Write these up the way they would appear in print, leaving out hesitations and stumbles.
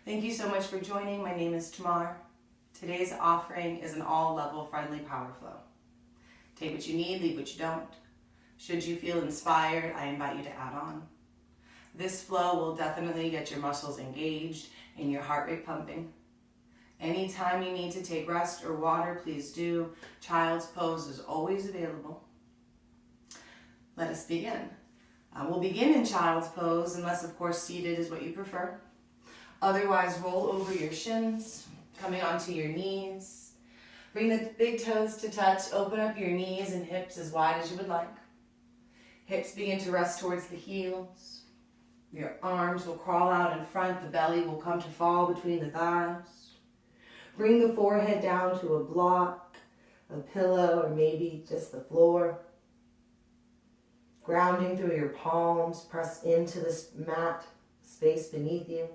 Thank you so much for joining. My name is Tamar. Today's offering is an all-level friendly power flow. Take what you need, leave what you don't. Should you feel inspired, I invite you to add on. This flow will definitely get your muscles engaged and your heart rate pumping. Anytime you need to take rest or water, please do. Child's pose is always available. Let us begin. We'll begin in child's pose, unless of course seated is what you prefer. Otherwise, roll over your shins, coming onto your knees. Bring the big toes to touch. Open up your knees and hips as wide as you would like. Hips begin to rest towards the heels. Your arms will crawl out in front. The belly will come to fall between the thighs. Bring the forehead down to a block, a pillow, or maybe just the floor. Grounding through your palms, press into this mat space beneath you.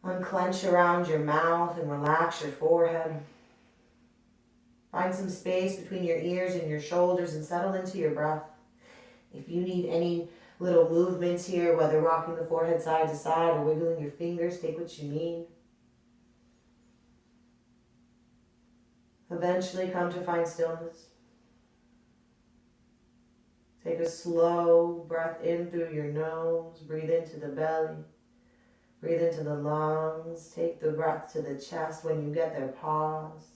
Unclench around your mouth and relax your forehead. Find some space between your ears and your shoulders and settle into your breath. If you need any little movements here, whether rocking the forehead side to side or wiggling your fingers, take what you need. Eventually come to find stillness. Take a slow breath in through your nose. Breathe into the belly. Breathe into the lungs. Take the breath to the chest. When you get there, pause.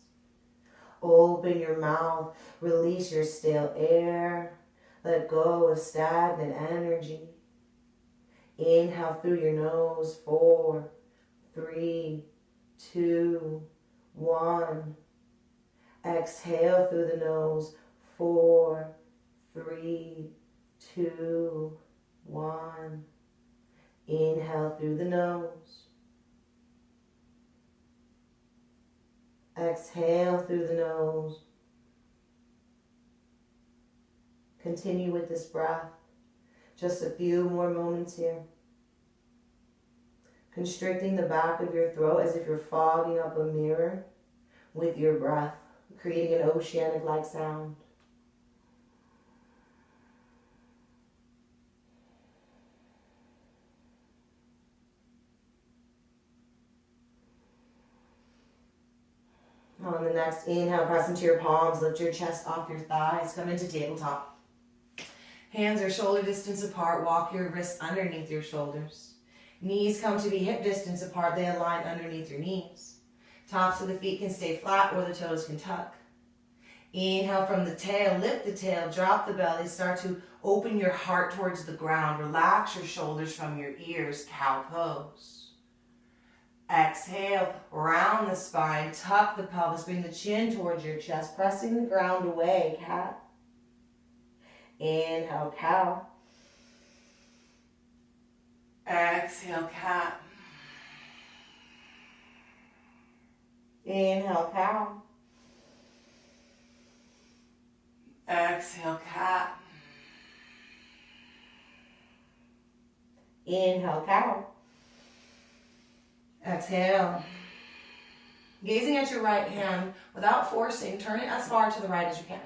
Open your mouth. Release your stale air. Let go of stagnant energy. Inhale through your nose. 4, 3, 2, 1. Exhale through the nose. 4, 3, 2, 1. Inhale through the nose. Exhale through the nose. Continue with this breath. Just a few more moments here. Constricting the back of your throat as if you're fogging up a mirror with your breath, creating an oceanic-like sound. On the next inhale, press into your palms, lift your chest off your thighs, come into tabletop. Hands are shoulder distance apart, walk your wrists underneath your shoulders. Knees come to be hip distance apart, they align underneath your knees. Tops of the feet can stay flat or the toes can tuck. Inhale from the tail, lift the tail, drop the belly, start to open your heart towards the ground. Relax your shoulders from your ears, cow pose. Exhale, round the spine, tuck the pelvis, bring the chin towards your chest, pressing the ground away, cat. Inhale, cow. Exhale, cat. Inhale, cow. Exhale, cat. Inhale, cow. Exhale. Gazing at your right hand without forcing, turn it as far to the right as you can.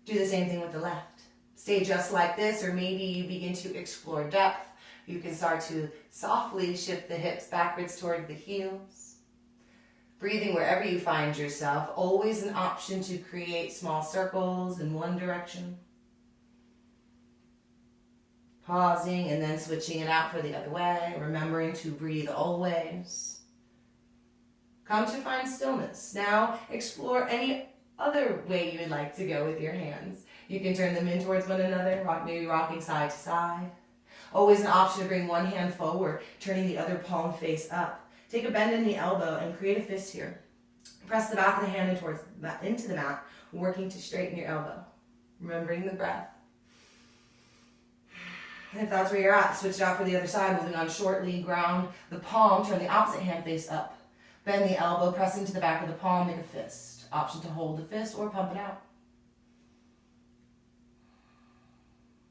Do the same thing with the left. Stay just like this, or maybe you begin to explore depth. You can start to softly shift the hips backwards toward the heels. Breathing wherever you find yourself. Always an option to create small circles in one direction. Pausing and then switching it out for the other way, remembering to breathe always. Come to find stillness. Now explore any other way you would like to go with your hands. You can turn them in towards one another, maybe rocking side to side. Always an option to bring one hand forward, turning the other palm face up. Take a bend in the elbow and create a fist here. Press the back of the hand into the mat, working to straighten your elbow. Remembering the breath. And if that's where you're at, switch it out for the other side, moving on shortly. Ground the palm, turn the opposite hand face up. Bend the elbow, press into the back of the palm, make a fist. Option to hold the fist or pump it out.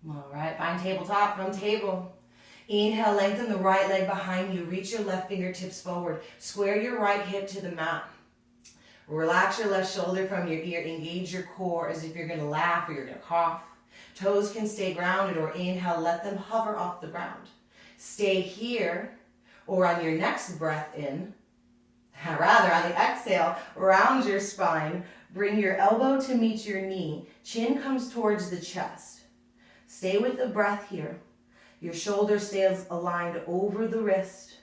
All right, find tabletop from table. Inhale, lengthen the right leg behind you. Reach your left fingertips forward. Square your right hip to the mat. Relax your left shoulder from your ear. Engage your core as if you're going to laugh or you're going to cough. Toes can stay grounded, or inhale, let them hover off the ground. Stay here, or on your next breath in, rather on the exhale, round your spine. Bring your elbow to meet your knee. Chin comes towards the chest. Stay with the breath here. Your shoulder stays aligned over the wrist.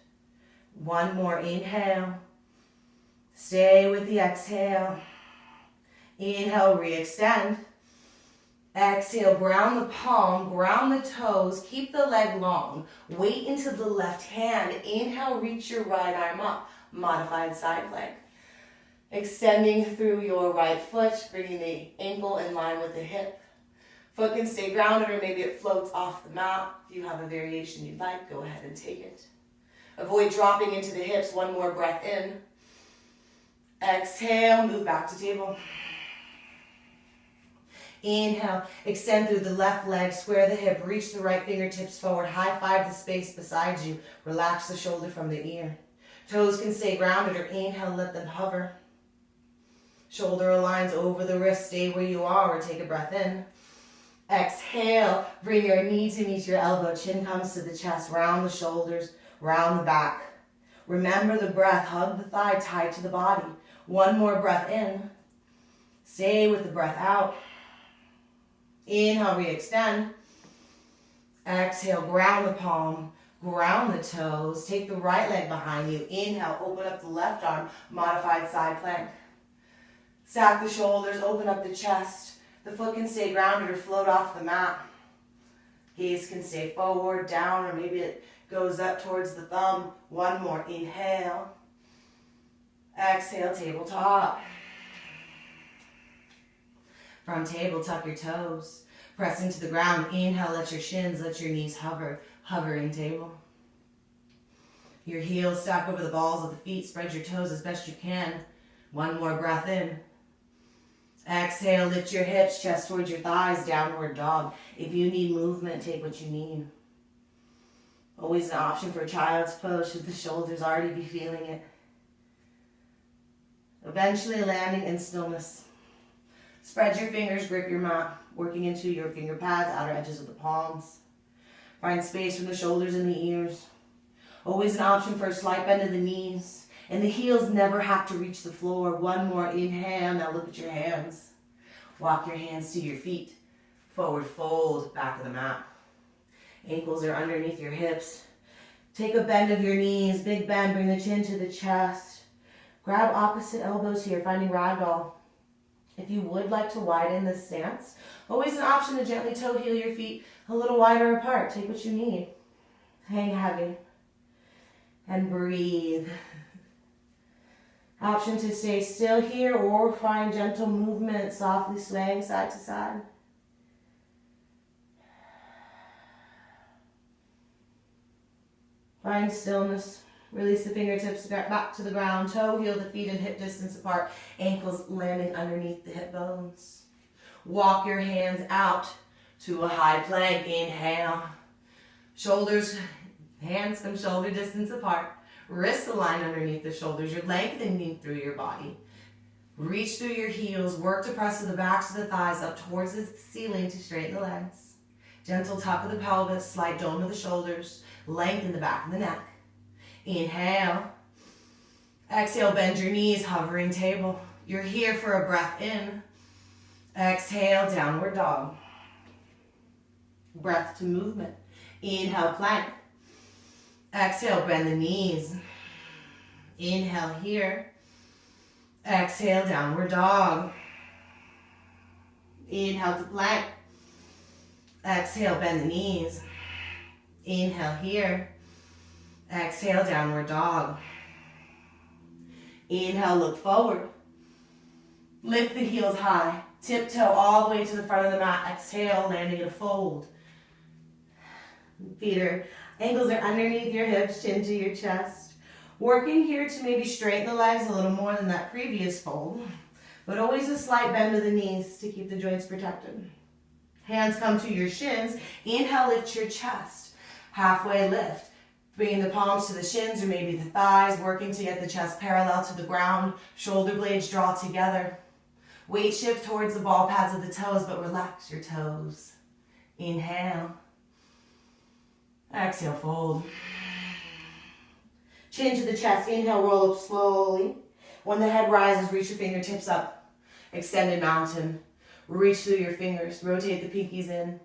One more inhale. Stay with the exhale. Inhale, re-extend. Exhale, ground the palm, ground the toes. Keep the leg long. Weight into the left hand. Inhale, reach your right arm up. Modified side plank. Extending through your right foot, bringing the ankle in line with the hip. Foot can stay grounded or maybe it floats off the mat. If you have a variation you'd like, go ahead and take it. Avoid dropping into the hips. One more breath in. Exhale, move back to table. Inhale, extend through the left leg, square the hip, reach the right fingertips forward, high five the space beside you. Relax the shoulder from the ear. Toes can stay grounded or inhale, let them hover. Shoulder aligns over the wrist, stay where you are or take a breath in. Exhale, bring your knee to meet your elbow, chin comes to the chest, round the shoulders, round the back. Remember the breath, hug the thigh, tied to the body. One more breath in. Stay with the breath out. Inhale, re-extend. Exhale, ground the palm, ground the toes. Take the right leg behind you. Inhale, open up the left arm, modified side plank. Stack the shoulders, open up the chest. The foot can stay grounded or float off the mat. Gaze can stay forward, down, or maybe it goes up towards the thumb. One more, inhale. Exhale, tabletop. From table, tuck your toes. Press into the ground. Inhale, let your shins, let your knees hover. Hovering table. Your heels stack over the balls of the feet. Spread your toes as best you can. One more breath in. Exhale, lift your hips, chest towards your thighs, downward dog. If you need movement, take what you need. Always an option for child's pose should the shoulders already be feeling it. Eventually landing in stillness. Spread your fingers, grip your mat, working into your finger pads, outer edges of the palms. Find space from the shoulders and the ears. Always an option for a slight bend of the knees. And the heels never have to reach the floor. One more inhale. Now look at your hands. Walk your hands to your feet. Forward fold, back of the mat. Ankles are underneath your hips. Take a bend of your knees. Big bend, bring the chin to the chest. Grab opposite elbows here, finding ragdoll. If you would like to widen this stance, always an option to gently toe heel your feet a little wider apart. Take what you need. Hang heavy. And breathe. Option to stay still here or find gentle movement, softly swaying side to side. Find stillness. Release the fingertips back to the ground. Toe heel the feet and hip distance apart. Ankles landing underneath the hip bones. Walk your hands out to a high plank. Inhale. Shoulders, hands come shoulder distance apart. Wrists align underneath the shoulders. You're lengthening through your body. Reach through your heels. Work to press to the backs of the thighs up towards the ceiling to straighten the legs. Gentle tuck of the pelvis. Slight dome of the shoulders. Lengthen the back of the neck. Inhale. Exhale, bend your knees, hovering table. You're here for a breath in. Exhale, downward dog. Breath to movement. Inhale, plank. Exhale, bend the knees. Inhale here. Exhale, downward dog. Inhale to plank. Exhale, bend the knees. Inhale here. Exhale, downward dog. Inhale, look forward. Lift the heels high. Tiptoe all the way to the front of the mat. Exhale, landing in a fold. Ankles are underneath your hips, chin to your chest. Working here to maybe straighten the legs a little more than that previous fold. But always a slight bend of the knees to keep the joints protected. Hands come to your shins. Inhale, lift your chest. Halfway lift. Bringing the palms to the shins or maybe the thighs, working to get the chest parallel to the ground. Shoulder blades draw together. Weight shift towards the ball pads of the toes, but relax your toes. Inhale. Exhale, look forward. Lift the heels high. Tiptoe all the way to the front of the mat. Exhale, landing in a fold. Ankles are underneath your hips, chin to your chest. Working here to maybe straighten the legs a little more than that previous fold. But always a slight bend of the knees to keep the joints protected. Hands come to your shins. Inhale, lift your chest. Halfway lift. Bringing the palms to the shins or maybe the thighs, working to get the chest parallel to the ground. Shoulder blades draw together. Weight shift towards the ball pads of the toes, but relax your toes. Inhale. Exhale, fold. Chin to the chest. Inhale, roll up slowly. When the head rises, reach your fingertips up. Extended mountain. Reach through your fingers. Rotate the pinkies in.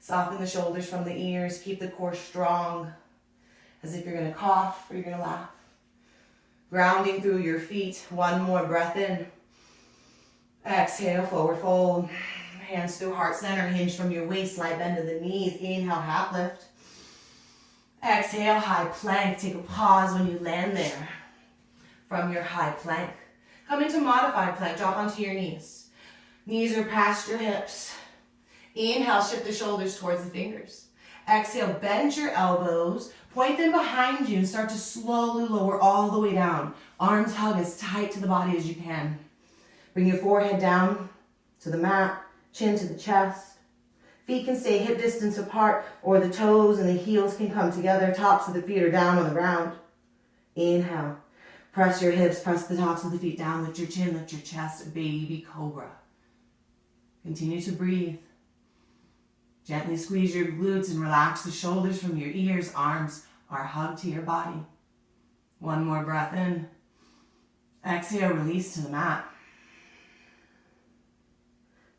Soften the shoulders from the ears. Keep the core strong. As if you're going to cough or you're going to laugh. Grounding through your feet. One more breath in. Exhale, forward fold. Hands through heart center. Hinge from your waist. Slight bend to the knees. Inhale, half lift. Exhale, high plank. Take a pause when you land there. From your high plank. Come into modified plank. Drop onto your knees. Knees are past your hips. Inhale, shift the shoulders towards the fingers. Exhale, bend your elbows. Point them behind you and start to slowly lower all the way down. Arms hug as tight to the body as you can. Bring your forehead down to the mat. Chin to the chest. Feet can stay hip distance apart, or the toes and the heels can come together. Tops of the feet are down on the ground. Inhale. Press your hips, press the tops of the feet down. Lift your chin, lift your chest. Baby cobra. Continue to breathe. Gently squeeze your glutes and relax the shoulders from your ears. Arms are hugged to your body. One more breath in. Exhale, release to the mat.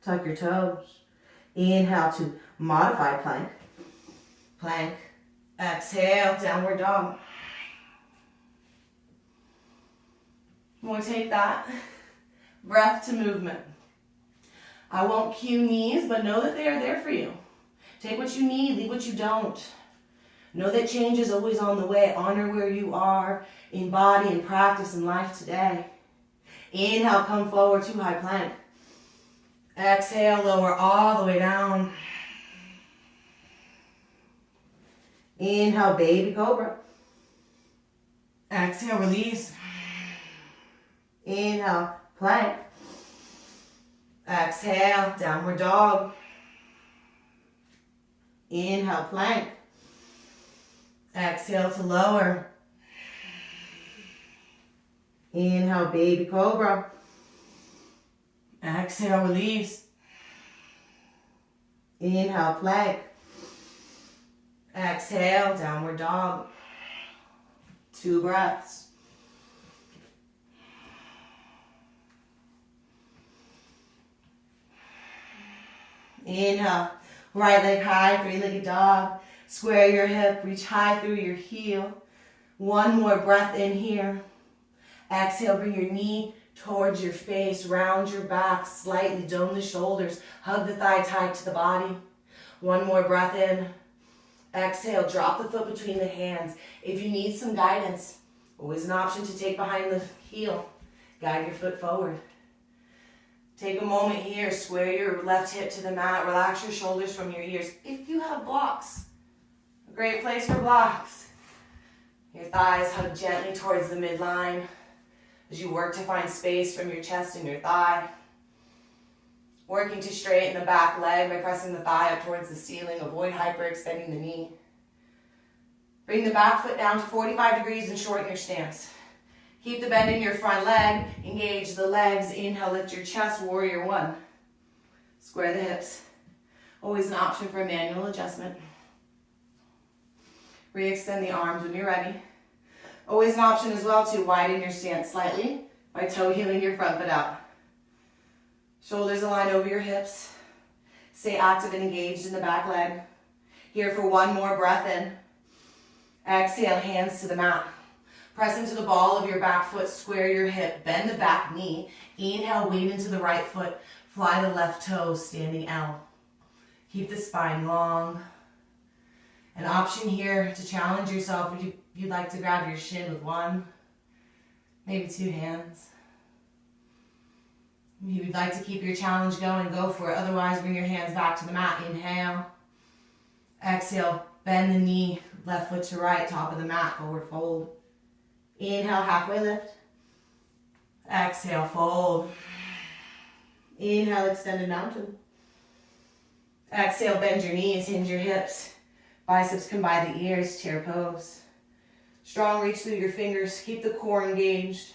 Tuck your toes. Inhale to modified plank. Plank. Exhale, downward dog. We'll take that breath to movement. I won't cue knees, but know that they are there for you. Take what you need, leave what you don't. Know that change is always on the way. Honor where you are in body and practice in life today. Inhale, come forward to high plank. Exhale, lower all the way down. Inhale, baby cobra. Exhale, release. Inhale, plank. Exhale, downward dog. Inhale, plank. Exhale to lower. Inhale, baby cobra. Exhale, release. Inhale, plank. Exhale, downward dog. 2 breaths. Inhale, right leg high, 3-legged dog. Square your hip, reach high through your heel. 1 more breath in here. Exhale, bring your knee towards your face, round your back, slightly dome the shoulders, hug the thigh tight to the body. 1 more breath in. Exhale, drop the foot between the hands. If you need some guidance, always an option to take behind the heel. Guide your foot forward. Take a moment here, square your left hip to the mat, relax your shoulders from your ears. If you have blocks, a great place for blocks. Your thighs hug gently towards the midline as you work to find space from your chest and your thigh. Working to straighten the back leg by pressing the thigh up towards the ceiling. Avoid hyperextending the knee. Bring the back foot down to 45 degrees and shorten your stance. Keep the bend in your front leg. Engage the legs. Inhale, lift your chest, warrior 1. Square the hips. Always an option for a manual adjustment. Re-extend the arms when you're ready. Always an option as well to widen your stance slightly by toe heeling your front foot out. Shoulders align over your hips. Stay active and engaged in the back leg. Here for 1 more breath in. Exhale, hands to the mat. Press into the ball of your back foot, square your hip, bend the back knee. Inhale, weight into the right foot. Fly the left toe, standing L. Keep the spine long. An option here to challenge yourself if you'd like to grab your shin with 1, maybe 2 hands. If you'd like to keep your challenge going, go for it. Otherwise, bring your hands back to the mat. Inhale. Exhale, bend the knee, left foot to right, top of the mat, forward fold. Inhale, halfway lift. Exhale, fold. Inhale, extended mountain. Exhale, bend your knees, hinge your hips. Biceps come by the ears, chair pose. Strong reach through your fingers, keep the core engaged.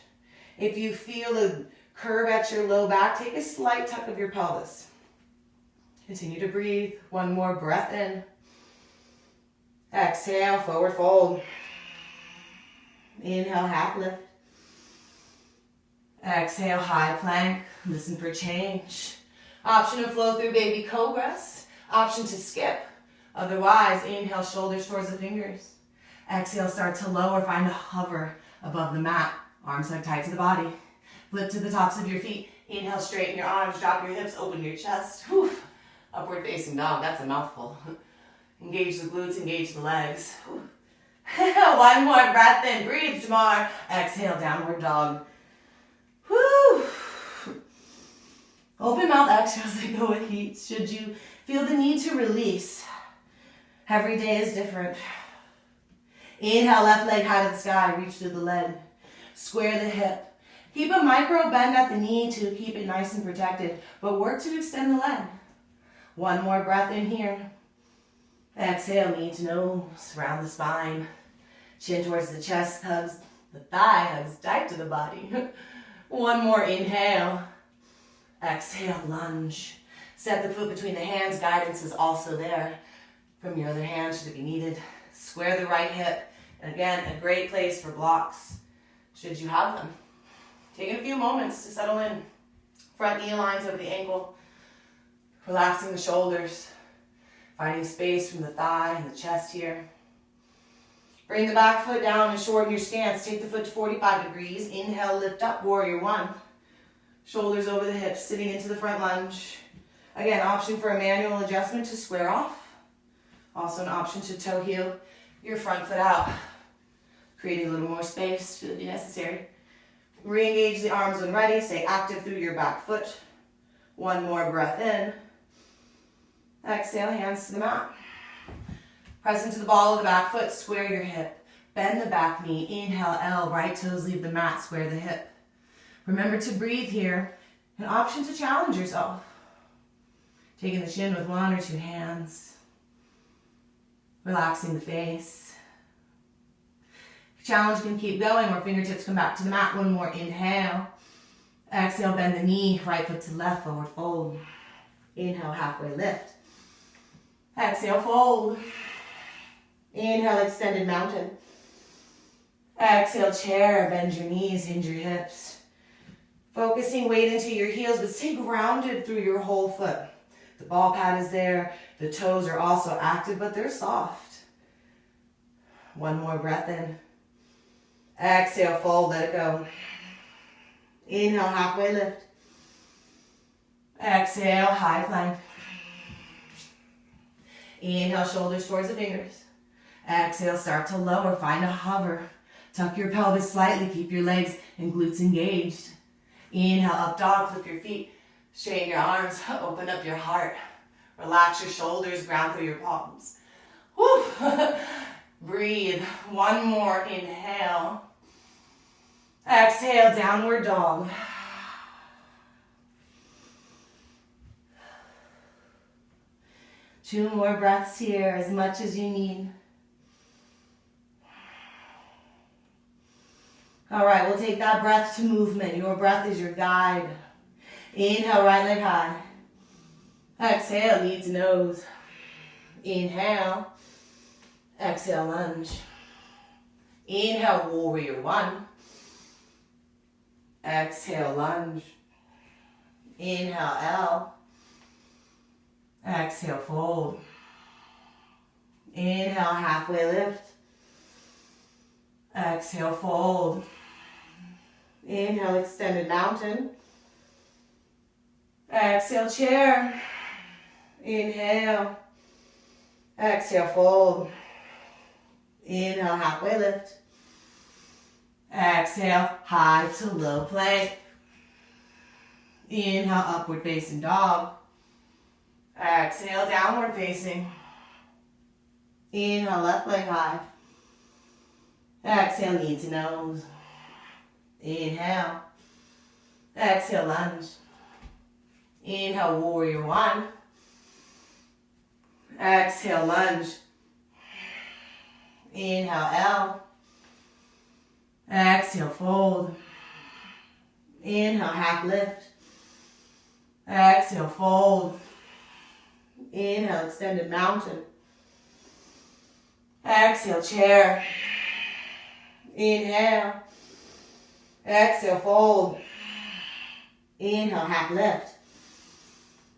If you feel a curve at your low back, take a slight tuck of your pelvis. Continue to breathe. 1 more breath in. Exhale, forward fold. Inhale, half lift. Exhale, high plank. Listen for change. Option to flow through baby cobras. Option to skip. Otherwise, inhale, shoulders towards the fingers. Exhale, start to lower. Find a hover above the mat. Arms hug tight to the body. Flip to the tops of your feet. Inhale, straighten your arms. Drop your hips. Open your chest. Whew. Upward facing dog. That's a mouthful. Engage the glutes. Engage the legs. Whew. One more breath in. Breathe, Jamar. Exhale, downward dog. Woo! Open mouth exhales that go with heat. Should you feel the need to release, every day is different. Inhale, left leg high to the sky. Reach through the leg. Square the hip. Keep a micro bend at the knee to keep it nice and protected, but work to extend the leg. One more breath in here. Exhale, knee to nose, round the spine. Chin towards the chest, hugs the thigh, hugs tight to the body. One more inhale. Exhale, lunge. Set the foot between the hands. Guidance is also there from your other hand should it be needed. Square the right hip. And again, a great place for blocks should you have them. Taking a few moments to settle in. Front knee aligns over the ankle. Relaxing the shoulders. Finding space from the thigh and the chest here. Bring the back foot down and shorten your stance. Take the foot to 45 degrees. Inhale, lift up, warrior one. Shoulders over the hips, sitting into the front lunge. Again, option for a manual adjustment to square off. Also an option to toe heel your front foot out. Creating a little more space should it be necessary. Re-engage the arms when ready. Stay active through your back foot. One more breath in. Exhale, hands to the mat. Press into the ball of the back foot. Square your hip. Bend the back knee. Inhale, L. Right toes leave the mat. Square the hip. Remember to breathe here. An option to challenge yourself. Taking the chin with one or two hands. Relaxing the face. Challenge can keep going or fingertips come back to the mat. One more inhale. Exhale, bend the knee. Right foot to left, forward fold. Inhale, halfway lift. Exhale, fold. Inhale, extended mountain. Exhale, chair. Bend your knees, hinge your hips. Focusing weight into your heels, but stay grounded through your whole foot. The ball pad is there. The toes are also active, but they're soft. One more breath in. Exhale, fold, let it go. Inhale, halfway lift. Exhale, high plank. Inhale, shoulders towards the fingers. Exhale, start to lower, find a hover. Tuck your pelvis slightly, keep your legs and glutes engaged. Inhale, up dog, flip your feet. Straighten your arms, open up your heart. Relax your shoulders, ground through your palms. Woo. Breathe. One more inhale. Exhale, downward dog. Two more breaths here, as much as you need. All right, we'll take that breath to movement. Your breath is your guide. Inhale, right leg high. Exhale, knee to nose. Inhale. Exhale, lunge. Inhale, warrior one. Exhale, lunge. Inhale, L. Exhale, fold. Inhale, halfway lift. Exhale, fold. Inhale, extended mountain. Exhale, chair. Inhale. Exhale, fold. Inhale, halfway lift. Exhale, high to low plank. Inhale, upward facing dog. Exhale, downward facing. Inhale, left leg high. Exhale, knee to nose. Inhale. Exhale, lunge. Inhale, warrior one. Exhale, lunge. Inhale, L. Exhale, fold. Inhale, half lift. Exhale, fold. Inhale, extended mountain. Exhale, chair. Inhale. Exhale, fold. Inhale, half lift.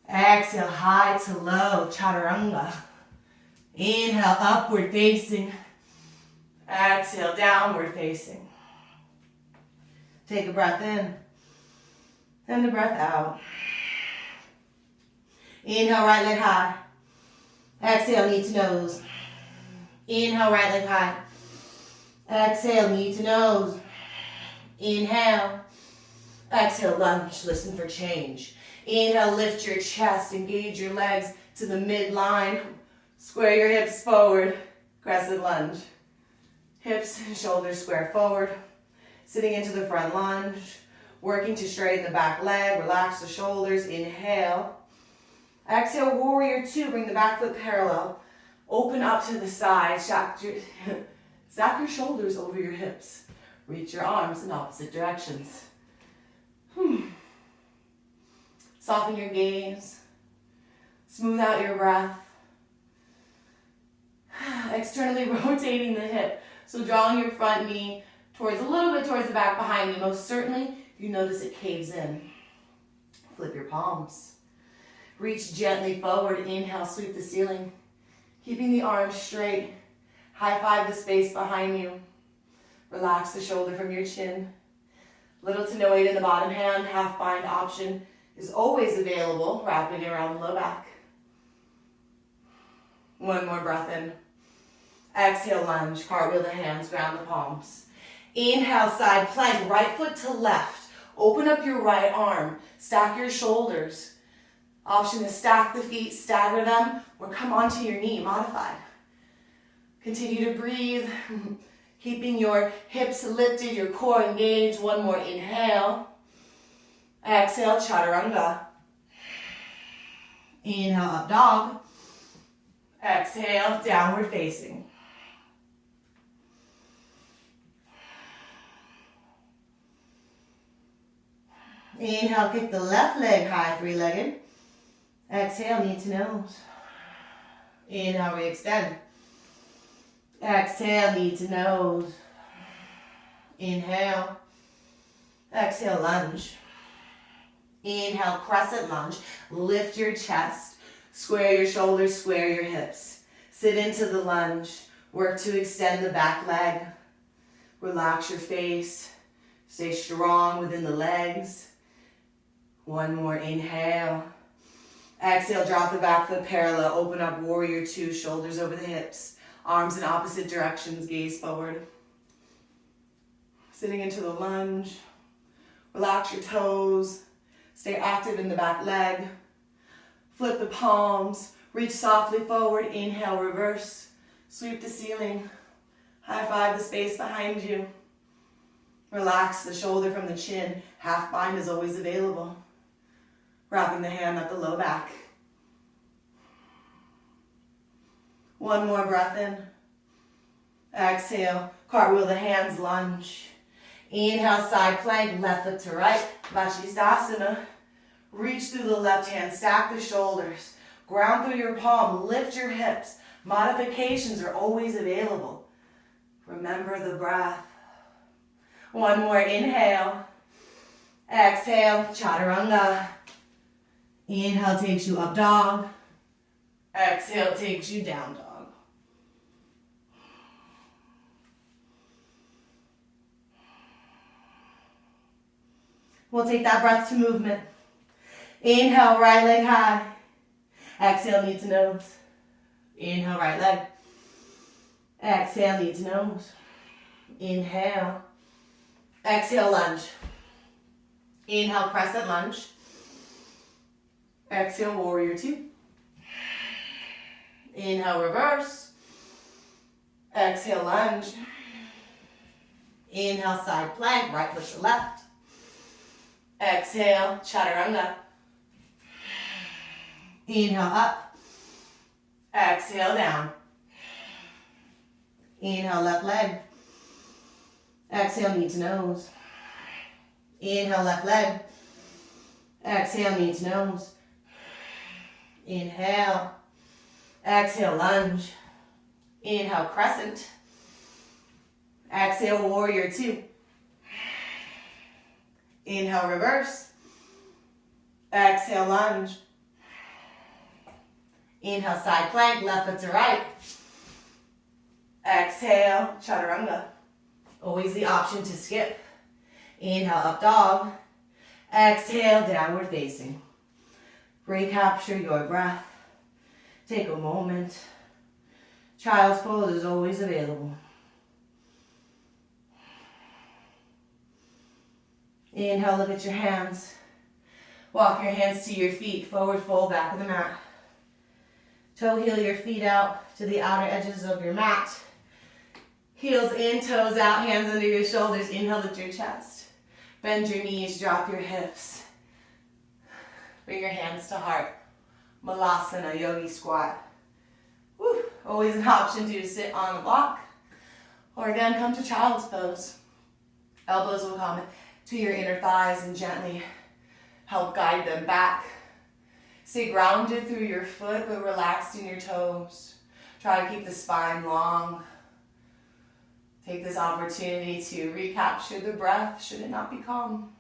Exhale, high to low, chaturanga. Inhale, upward facing. Exhale, downward facing. Take a breath in. And a breath out. Inhale, right leg high. Exhale, knee to nose. Inhale, right leg high. Exhale, knee to nose. Inhale. Exhale, lunge. Listen for change. Inhale, lift your chest. Engage your legs to the midline. Square your hips forward. Crescent lunge. Hips and shoulders square forward. Sitting into the front lunge. Working to straighten the back leg. Relax the shoulders. Inhale. Exhale, warrior two. Bring the back foot parallel. Open up to the side. Stack your shoulders over your hips. Reach your arms in opposite directions. Soften your gaze. Smooth out your breath. Externally rotating the hip. So drawing your front knee towards a little bit towards the back behind you. Most certainly, if you notice it caves in. Flip your palms. Reach gently forward. Inhale, sweep the ceiling. Keeping the arms straight. High five the space behind you. Relax the shoulder from your chin. Little to no weight in the bottom hand. Half bind option is always available. Wrapping it around the low back. One more breath in. Exhale, lunge. Cartwheel the hands, ground the palms. Inhale, side plank. Right foot to left. Open up your right arm. Stack your shoulders. Option is stack the feet, stagger them, or come onto your knee, modified. Continue to breathe, keeping your hips lifted, your core engaged. One more inhale. Exhale, chaturanga. Inhale, up dog. Exhale, downward facing. Inhale, kick the left leg high, three-legged. Exhale, knee to nose. Inhale, re-extend. Exhale, knee to nose. Inhale. Exhale, lunge. Inhale, crescent lunge. Lift your chest. Square your shoulders, square your hips. Sit into the lunge. Work to extend the back leg. Relax your face. Stay strong within the legs. One more inhale. Exhale, drop the back foot parallel. Open up warrior two, shoulders over the hips. Arms in opposite directions, gaze forward. Sitting into the lunge. Relax your toes. Stay active in the back leg. Flip the palms. Reach softly forward. Inhale, reverse. Sweep the ceiling. High five the space behind you. Relax the shoulder from the chin. Half bind is always available. Wrapping the hand at the low back. One more breath in. Exhale, cartwheel the hands, lunge. Inhale, side plank, left foot to right, Vashisthasana. Reach through the left hand, stack the shoulders. Ground through your palm, lift your hips. Modifications are always available. Remember the breath. One more inhale. Exhale, chaturanga. Inhale takes you up dog. Exhale takes you down dog. We'll take that breath to movement. Inhale, right leg high. Exhale, knee to nose. Inhale, right leg. Exhale, knee to nose. Inhale. Exhale, lunge. Inhale, crescent lunge. Exhale, warrior two. Inhale, reverse. Exhale, lunge. Inhale, side plank, right foot to left. Exhale, chaturanga. Inhale, up. Exhale, down. Inhale, left leg. Exhale, knee to nose. Inhale, left leg. Exhale, knee to nose. Inhale. Exhale, lunge. Inhale, crescent. Exhale, warrior two. Inhale, reverse. Exhale, lunge. Inhale, side plank, left foot to right. Exhale, chaturanga. Always the option to skip. Inhale, up dog. Exhale, downward facing. Recapture your breath. Take a moment. Child's pose is always available. Inhale, look at your hands. Walk your hands to your feet, forward fold, back of the mat. Toe heel your feet out to the outer edges of your mat. Heels in, toes out, hands under your shoulders. Inhale, lift your chest. Bend your knees, drop your hips. Bring your hands to heart. Malasana, yogi squat. Woo. Always an option to sit on the block. Or again, come to child's pose. Elbows will come to your inner thighs and gently help guide them back. Stay grounded through your foot, but relaxed in your toes. Try to keep the spine long. Take this opportunity to recapture the breath, should it not be calm.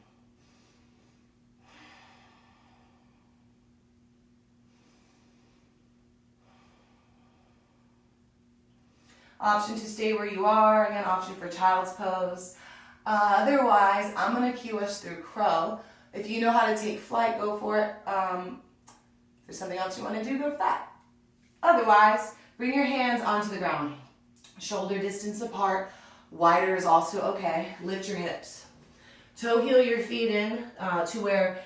Option to stay where you are, again, option for child's pose. Otherwise, I'm going to cue us through crow. If you know how to take flight, go for it. If there's something else you want to do, go for that. Otherwise, bring your hands onto the ground. Shoulder distance apart. Wider is also okay. Lift your hips. Toe heel your feet in to where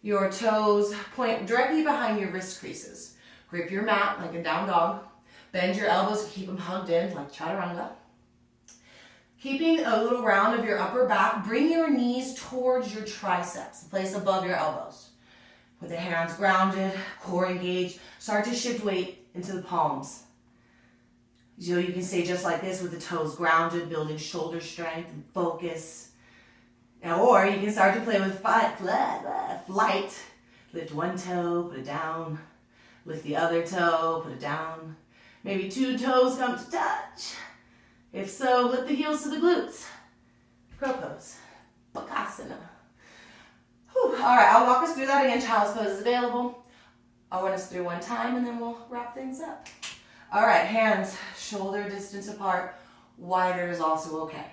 your toes point directly behind your wrist creases. Grip your mat like a down dog. Bend your elbows to keep them hugged in like chaturanga. Keeping a little round of your upper back, bring your knees towards your triceps, the place above your elbows. With the hands grounded, core engaged, start to shift weight into the palms. So you can stay just like this with the toes grounded, building shoulder strength and focus. Or you can start to play with flight. Lift one toe, put it down. Lift the other toe, put it down. Maybe two toes come to touch. If so, lift the heels to the glutes. Crow pose. Bakasana. Whew. All right, I'll walk us through that again. Child's pose is available. I'll run us through one time and then we'll wrap things up. All right, hands shoulder distance apart. Wider is also okay.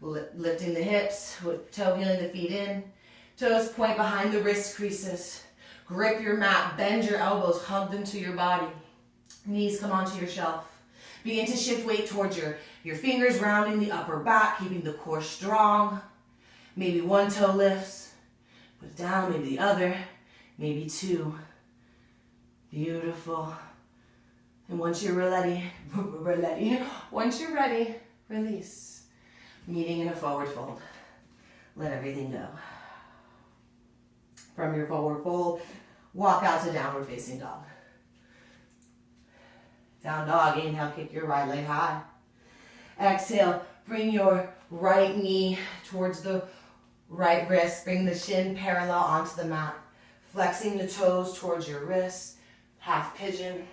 Lifting the hips, with toe heeling the feet in. Toes point behind the wrist creases. Grip your mat, bend your elbows, hug them to your body. Knees come onto your shelf. Begin to shift weight towards your fingers, rounding the upper back, keeping the core strong. Maybe one toe lifts. Put it down, maybe the other, maybe two. Beautiful. And once you're ready, release. Meeting in a forward fold. Let everything go. From your forward fold, walk out to downward facing dog. Down dog, inhale, kick your right leg high. Exhale, bring your right knee towards the right wrist. Bring the shin parallel onto the mat. Flexing the toes towards your wrists. Half pigeon.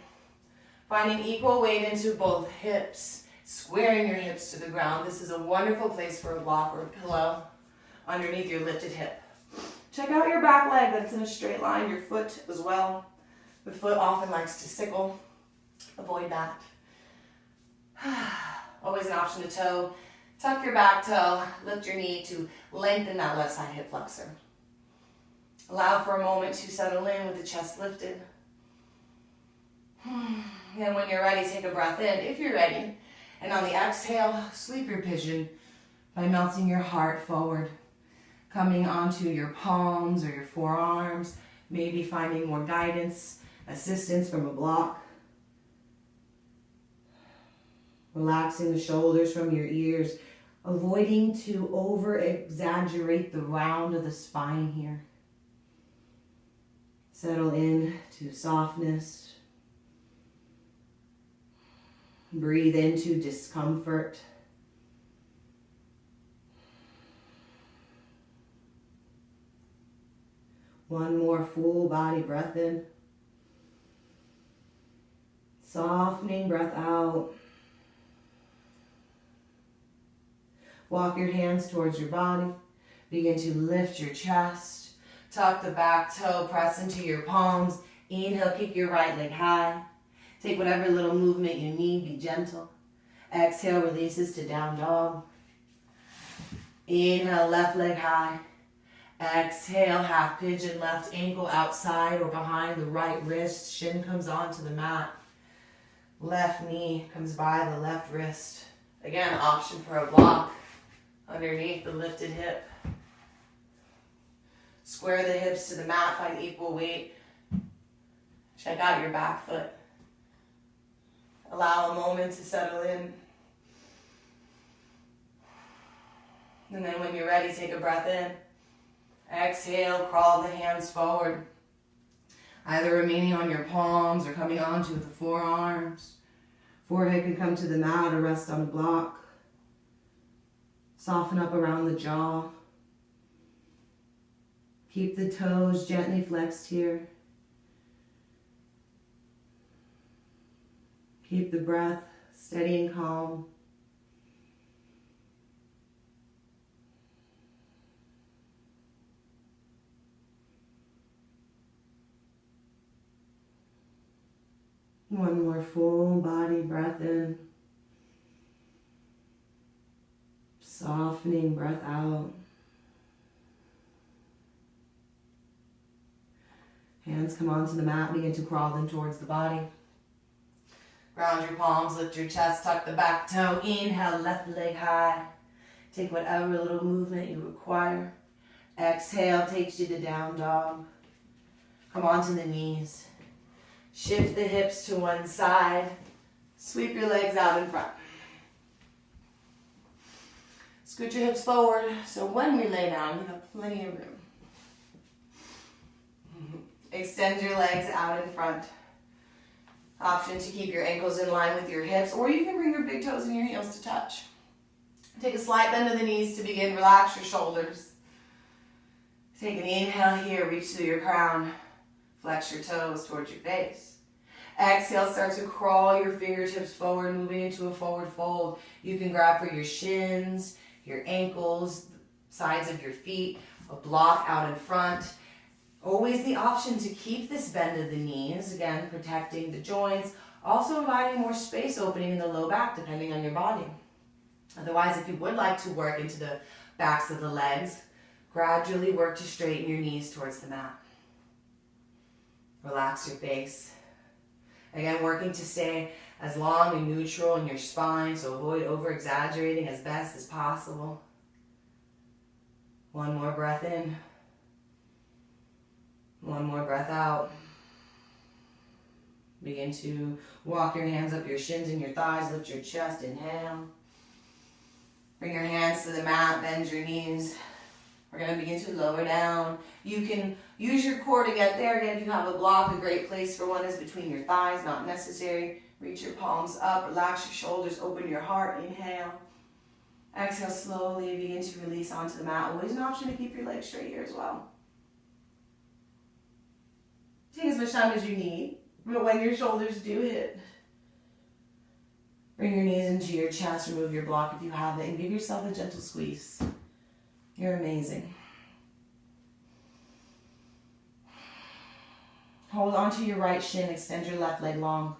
Finding equal weight into both hips. Squaring your hips to the ground. This is a wonderful place for a block or a pillow underneath your lifted hip. Check out your back leg that's in a straight line. Your foot as well. The foot often likes to sickle. Avoid that. Always an option to toe. Tuck your back toe. Lift your knee to lengthen that left side hip flexor. Allow for a moment to settle in with the chest lifted. And when you're ready, take a breath in, if you're ready. And on the exhale, sweep your pigeon by melting your heart forward. Coming onto your palms or your forearms. Maybe finding more guidance, assistance from a block. Relaxing the shoulders from your ears. Avoiding to over-exaggerate the round of the spine here. Settle in to softness. Breathe into discomfort. One more full body breath in. Softening breath out. Walk your hands towards your body. Begin to lift your chest. Tuck the back toe, press into your palms. Inhale, kick your right leg high. Take whatever little movement you need, be gentle. Exhale, releases to down dog. Inhale, left leg high. Exhale, half pigeon, left ankle outside or behind the right wrist. Shin comes onto the mat. Left knee comes by the left wrist. Again, option for a block underneath the lifted hip. Square the hips to the mat, find equal weight. Check out your back foot. Allow a moment to settle in. And then when you're ready, take a breath in. Exhale, crawl the hands forward. Either remaining on your palms or coming onto the forearms. Forehead can come to the mat or rest on a block. Soften up around the jaw. Keep the toes gently flexed here. Keep the breath steady and calm. One more full body breath in. Softening breath out. Hands come onto the mat, begin to crawl them towards the body. Ground your palms, lift your chest, tuck the back toe. Inhale, left leg high. Take whatever little movement you require. Exhale, takes you to down dog. Come onto the knees. Shift the hips to one side. Sweep your legs out in front. Scoot your hips forward so when we lay down, you have plenty of room. Extend your legs out in front. Option to keep your ankles in line with your hips, or you can bring your big toes and your heels to touch. Take a slight bend of the knees to begin. Relax your shoulders. Take an inhale here, reach through your crown. Flex your toes towards your face. Exhale, start to crawl your fingertips forward, moving into a forward fold. You can grab for your shins, your ankles, sides of your feet, a block out in front. Always the option to keep this bend of the knees, again, protecting the joints, also providing more space opening in the low back, depending on your body. Otherwise, if you would like to work into the backs of the legs, gradually work to straighten your knees towards the mat. Relax your face. Again, working to stay as long and neutral in your spine, so avoid over-exaggerating as best as possible. One more breath in. One more breath out. Begin to walk your hands up your shins and your thighs, lift your chest, inhale. Bring your hands to the mat, bend your knees. We're going to begin to lower down. You can use your core to get there. Again, if you have a block, a great place for one is between your thighs, not necessary. Reach your palms up, relax your shoulders, open your heart, inhale. Exhale, slowly begin to release onto the mat. Always an option to keep your legs straight here as well. Take as much time as you need, but when your shoulders do hit, bring your knees into your chest, remove your block if you have it, and give yourself a gentle squeeze. You're amazing. Hold onto your right shin, extend your left leg long.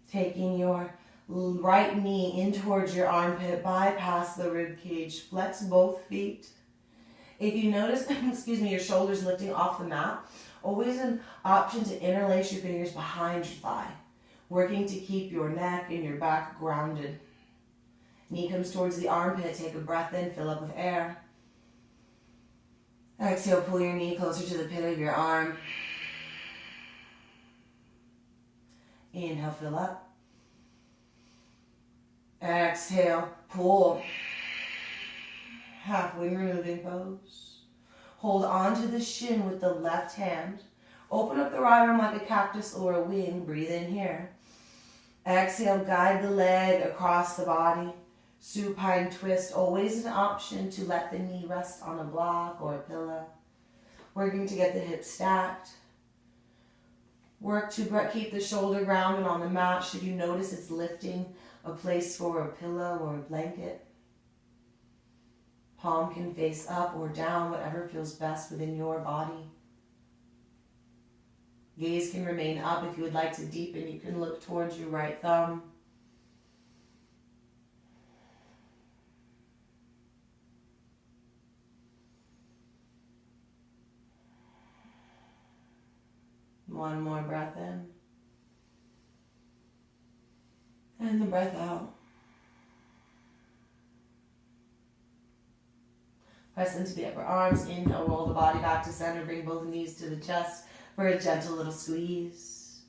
Taking your right knee in towards your armpit, bypass the rib cage, flex both feet. If you notice, your shoulders lifting off the mat, always an option to interlace your fingers behind your thigh, working to keep your neck and your back grounded. Knee comes towards the armpit, take a breath in, fill up with air. Exhale, pull your knee closer to the pit of your arm. Inhale, fill up. Exhale, pull. Half wing removing pose. Hold onto the shin with the left hand. Open up the right arm like a cactus or a wing. Breathe in here. Exhale, guide the leg across the body. Supine twist, always an option to let the knee rest on a block or a pillow. Working to get the hips stacked. Work to keep the shoulder grounded on the mat. Should you notice it's lifting, a place for a pillow or a blanket. Palm can face up or down, whatever feels best within your body. Gaze can remain up. If you would like to deepen, you can look towards your right thumb. One more breath in. And the breath out. Press into the upper arms. Inhale, roll the body back to center. Bring both knees to the chest for a gentle little squeeze.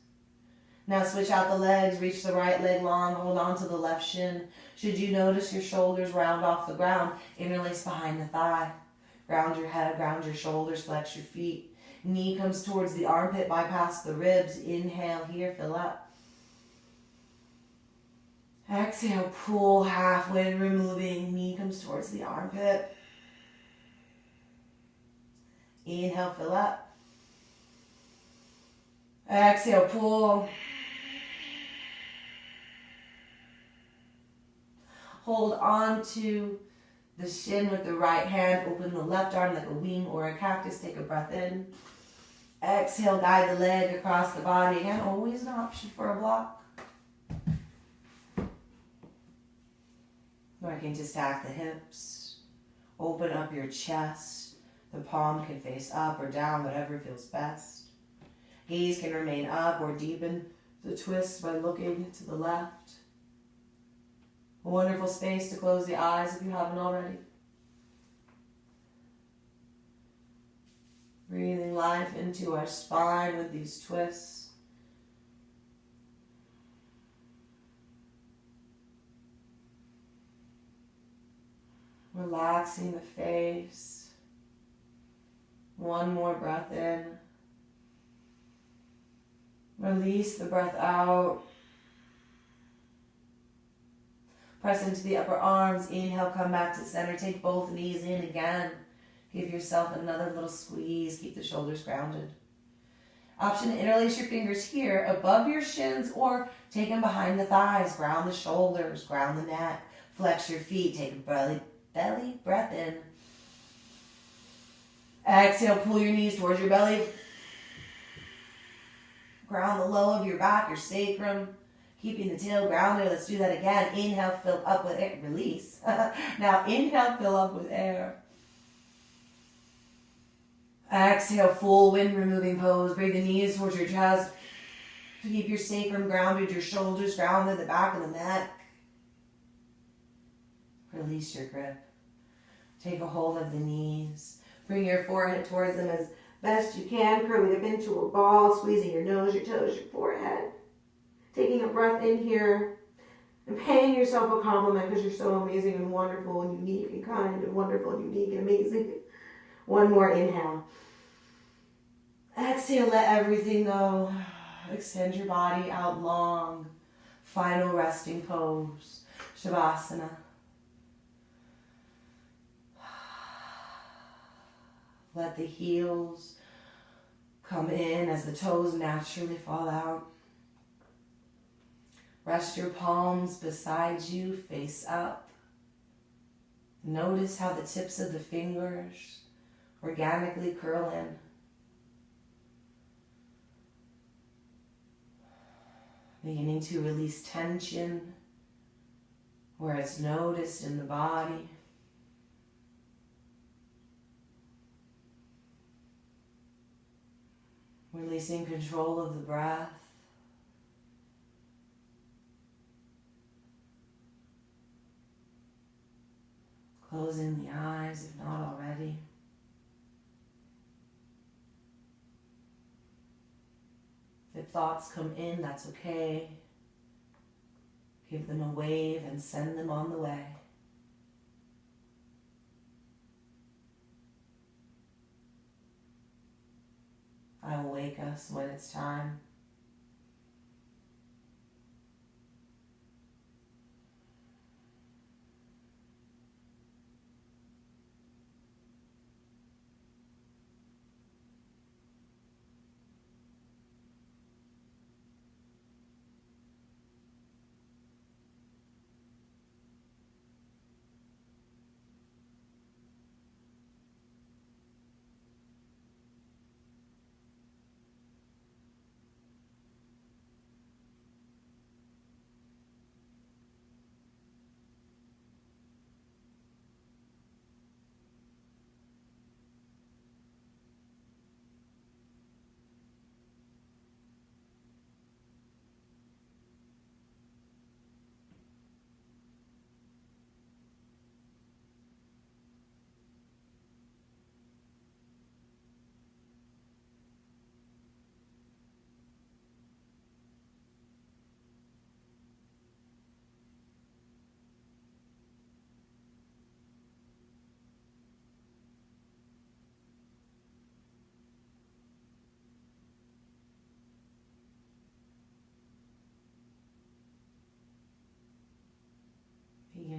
Now switch out the legs. Reach the right leg long. Hold on to the left shin. Should you notice your shoulders round off the ground, interlace behind the thigh. Ground your head, ground your shoulders, flex your feet. Knee comes towards the armpit, bypass the ribs. Inhale here, fill up. Exhale, pull halfway, removing. Knee comes towards the armpit. Inhale, fill up. Exhale, pull. Hold on to the shin with the right hand. Open the left arm like a wing or a cactus. Take a breath in. Exhale, guide the leg across the body. Again, always an option for a block. Working to stack the hips. Open up your chest. The palm can face up or down, whatever feels best. Gaze can remain up or deepen the twist by looking to the left. A wonderful space to close the eyes if you haven't already. Breathing life into our spine with these twists. Relaxing the face. One more breath in. Release the breath out. Press into the upper arms. Inhale, come back to center. Take both knees in again. Give yourself another little squeeze. Keep the shoulders grounded. Option to interlace your fingers here above your shins or take them behind the thighs. Ground the shoulders, ground the neck. Flex your feet. Take a belly breath in. Exhale, pull your knees towards your belly. Ground the low of your back, your sacrum. Keeping the tail grounded. Let's do that again. Inhale, fill up with air. Release. Now inhale, fill up with air. Exhale, full wind removing pose. Bring the knees towards your chest. Keep your sacrum grounded, your shoulders grounded, the back of the neck. Release your grip. Take a hold of the knees. Bring your forehead towards them as best you can. Curling up into a ball, squeezing your nose, your toes, your forehead. Taking a breath in here and paying yourself a compliment because you're so amazing and wonderful and unique and kind and wonderful and unique and amazing. One more inhale. Exhale, let everything go. Extend your body out long. Final resting pose. Shavasana. Let the heels come in as the toes naturally fall out. Rest your palms beside you, face up. Notice how the tips of the fingers organically curl in. Beginning to release tension where it's noticed in the body. Releasing control of the breath. Closing the eyes if not already. If thoughts come in, that's okay. Give them a wave and send them on the way. I will wake us when it's time.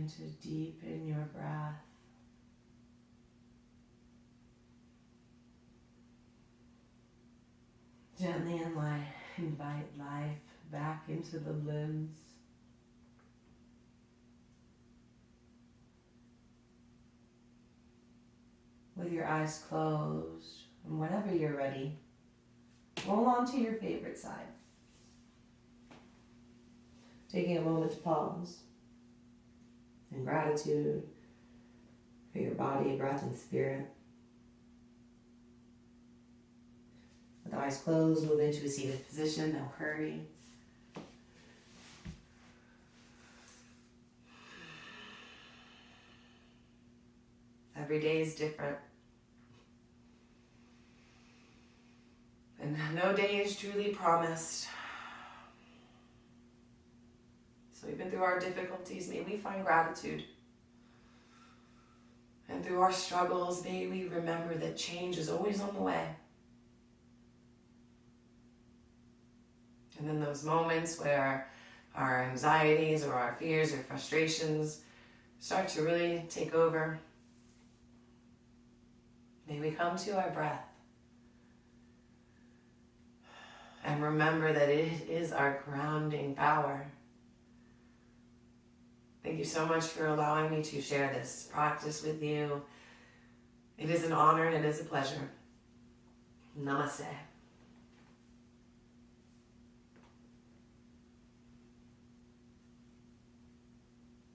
begin to deepen your breath. Gently invite life back into the limbs. With your eyes closed, and whenever you're ready, roll onto your favorite side. Taking a moment to pause in gratitude for your body, breath, and spirit. With eyes closed, move into a seated position, no hurry. Every day is different. And no day is truly promised. So even through our difficulties, may we find gratitude. And through our struggles, may we remember that change is always on the way. And in those moments where our anxieties or our fears or frustrations start to really take over, may we come to our breath and remember that it is our grounding power. Thank you so much for allowing me to share this practice with you. It is an honor and it is a pleasure. Namaste.